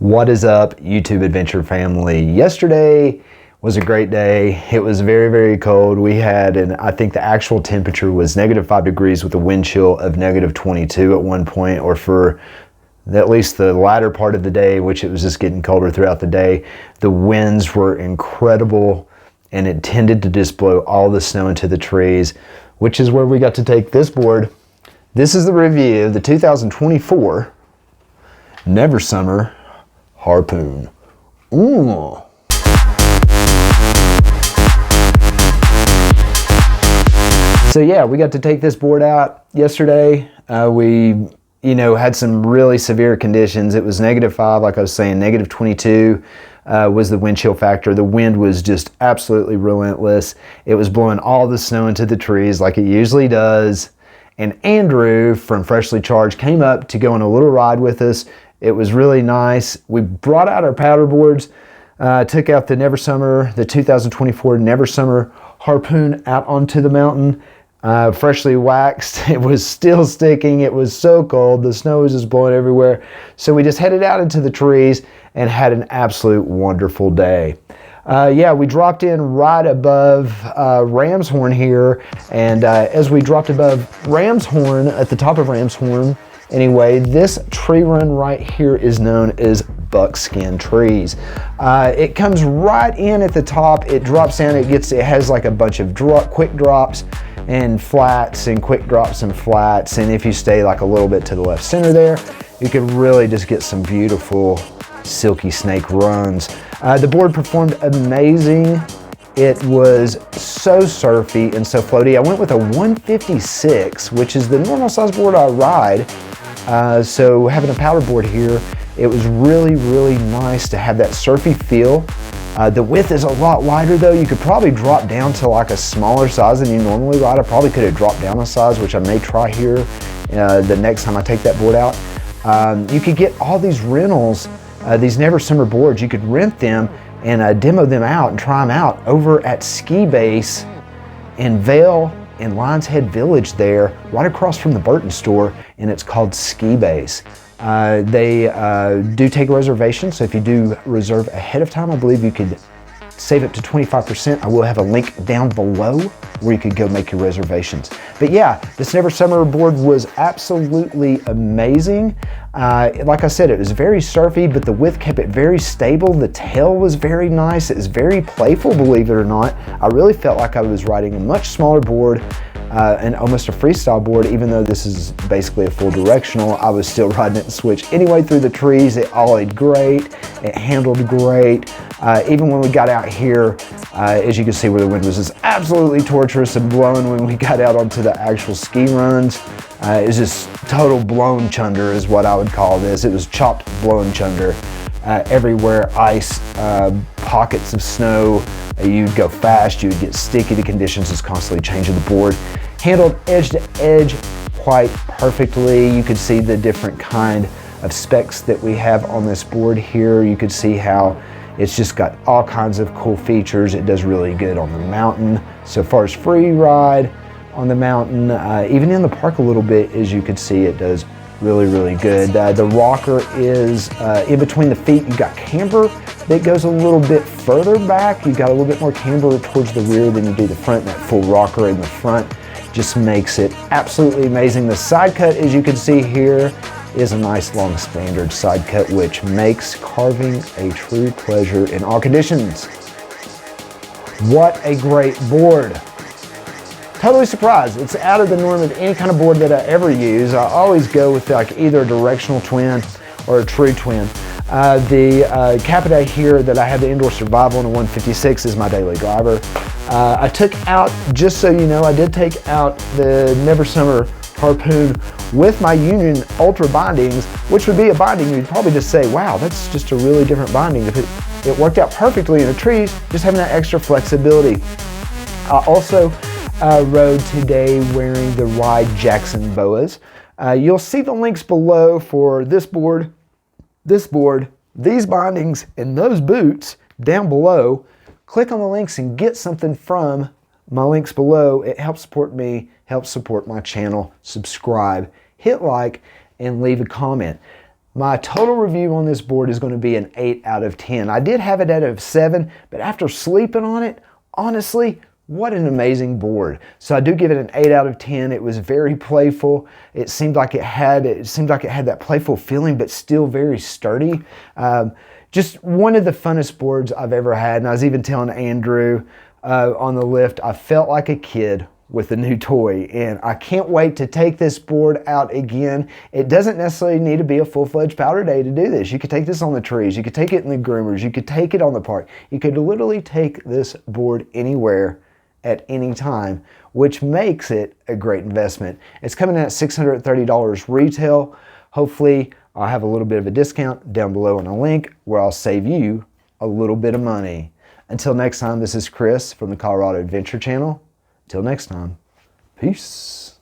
What is up, YouTube Adventure family? Yesterday was a great day. It was very, very cold. We had, and I think the actual temperature was -5 degrees with a wind chill of -22 at one point, or for at least the latter part of the day, which it was just getting colder throughout the day. The winds were incredible, and it tended to just blow all the snow into the trees, which is where we got to take this board. This is the review of the 2024 Never Summer Harpoon. Ooh. So yeah, we got to take this board out yesterday. We had some really severe conditions. It was -5, like I was saying, -22 was the wind chill factor. The wind was just absolutely relentless. It was blowing all the snow into the trees like it usually does. And Andrew from Freshly Charged came up to go on a little ride with us. It was really nice. We brought out our paddle boards, took out the the 2024 Never Summer Harpoon out onto the mountain, freshly waxed. It was still sticking. It was so cold. The snow was just blowing everywhere. So we just headed out into the trees and had an absolute wonderful day. Yeah, we dropped in right above Ram's Horn here, and as we dropped above Ram's Horn, at the top of Ram's Horn, anyway, this tree run right here is known as buckskin trees. It comes right in at the top. It drops down. It has like a bunch of quick drops and flats, and quick drops and flats. And if you stay like a little bit to the left center there, you could really just get some beautiful silky snake runs. The board performed amazing. It was so surfy and so floaty. I went with a 156, which is the normal size board I ride. So having a powder board here, it was really, really nice to have that surfy feel. The width is a lot wider though. You could probably drop down to like a smaller size than you normally ride. I probably could have dropped down a size, which I may try here the next time I take that board out. You could get all these rentals, these Never Summer boards. You could rent them and demo them out and try them out over at Ski Base in Vail in Lions Head Village there, right across from the Burton store, and it's called Ski Base. They do take reservations, so if you do reserve ahead of time, I believe you could save up to 25%. I will have a link down below where you could go make your reservations. But yeah, this Never Summer board was absolutely amazing. Like I said, it was very surfy, but the width kept it very stable. The tail was very nice. It was very playful, believe it or not. I really felt like I was riding a much smaller board, and almost a freestyle board. Even though this is basically a full directional, I was still riding it in switch anyway through the trees. It ollied great. It handled great. Even when we got out here, as you can see where the wind was just absolutely torturous and blowing when we got out onto the actual ski runs. It was just total blown chunder is what I would call this. It was chopped blown chunder. Everywhere, ice, pockets of snow. You'd go fast, you would get sticky. The conditions is constantly changing the board. Handled edge to edge quite perfectly. You could see the different kind of specs that we have on this board here. You could see how it's just got all kinds of cool features. It does really good on the mountain. So far as free ride on the mountain, even in the park a little bit, as you can see, it does really, really good. The rocker is in between the feet. You've got camber that goes a little bit further back. You've got a little bit more camber towards the rear than you do the front. That full rocker in the front just makes it absolutely amazing. The side cut, as you can see here, is a nice long standard side cut, which makes carving a true pleasure in all conditions. What a great board. Totally surprised. It's out of the norm of any kind of board that I ever use. I always go with like either a directional twin or a true twin. The Capita here that I have the indoor survival in a 156 is my daily driver. I took out, just so you know, I did take out the Never Summer Harpoon with my Union Ultra bindings, which would be a binding you'd probably just say, wow, that's just a really different binding. It worked out perfectly in the trees, just having that extra flexibility. I also rode today wearing the Ride Jackson boas. You'll see the links below for this board, these bindings, and those boots down below. Click on the links and get something from my links below. It helps support me, helps support my channel. Subscribe, hit like, and leave a comment. My total review on this board is going to be an 8 out of 10. I did have it at a 7, but after sleeping on it, honestly, what an amazing board. So I do give it an 8 out of 10. It was very playful. It seemed like it had that playful feeling, but still very sturdy. Just one of the funnest boards I've ever had. And I was even telling Andrew on the lift, I felt like a kid with a new toy, and I can't wait to take this board out again. It doesn't necessarily need to be a full-fledged powder day to do this. You could take this on the trees, you could take it in the groomers, you could take it on the park. You could literally take this board anywhere at any time, which makes it a great investment. It's coming in at $630 retail. Hopefully I'll have a little bit of a discount down below on a link where I'll save you a little bit of money. Until next time, this is Chris from the Colorado Adventure Channel. Till next time, peace.